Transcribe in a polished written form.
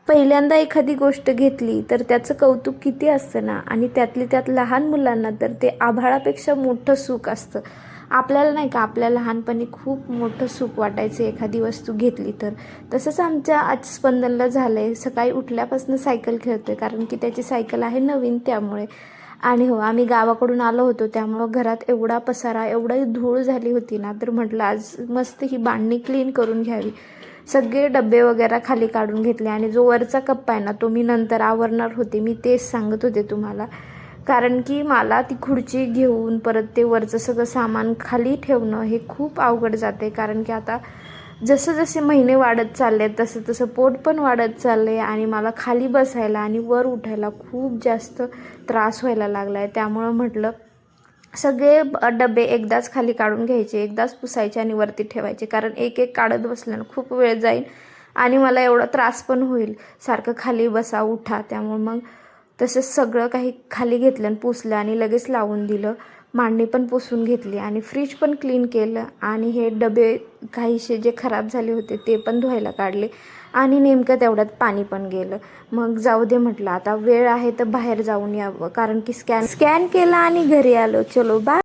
पहिल्यांदा एखादी गोष्ट घेतली तर त्याचं कौतुक किती असतं ना, आणि त्यातली त्यात लहान मुलांना तर ते आभाळापेक्षा मोठं सुख असतं. आपल्याला नाही का, आपल्या लहानपणी खूप मोठं सुख वाटायचं एखादी वस्तू घेतली तर. तसंच आमच्या आज स्पंदनला झालं आहे. सकाळी उठल्यापासून सायकल खेळतो आहे, कारण की त्याची सायकल आहे नवीन त्यामुळे. आणि हो, आम्ही गावाकडून आलो होतो त्यामुळं घरात एवढा पसारा, एवढी धूळ झाली होती ना, तर म्हटलं आज मस्त ही बांधणी क्लीन करून घ्यावी. सगळे डबे वगैरे खाली काढून घेतले, आणि जो वरचा कप्पा आहे ना, तो मी नंतर आवरणार होते. मी तेच सांगत होते तुम्हाला, कारण की मला ती खुर्ची घेऊन परत ते वरचं सगळं सामान खाली ठेवणं हे खूप अवघड जाते. कारण की आता जसं जसे महिने वाढत चालले तसं तसं पोट पण वाढत चालले, आणि मला खाली बसायला आणि वर उठायला खूप जास्त त्रास व्हायला लागला आहे. त्यामुळं म्हटलं सगळे डबे एकदाच खाली काढून घ्यायचे, एकदाच पुसायचे आणि वरती ठेवायचे, कारण एक एक काढत बसल्यानं खूप वेळ जाईल आणि मला एवढा त्रास पण होईल, सारखं खाली बसा उठा. त्यामुळे मग तसंच सगळं काही खाली घेतलं आणि पुसलं आणि लगेच लावून दिलं. मांडणी पण पुसून घेतली आणि फ्रीज पण क्लीन केलं, आणि हे डबे काहीसे जे खराब झाले होते ते पण धुवायला काढले, आणि नेमकं तेवढ्यात पाणी पण गेलं. मग जाऊ दे म्हटलं, आता वेळ आहे तर बाहेर जाऊन यावं, कारण की स्कॅन केला आणि घरी आलो. चलो बाय.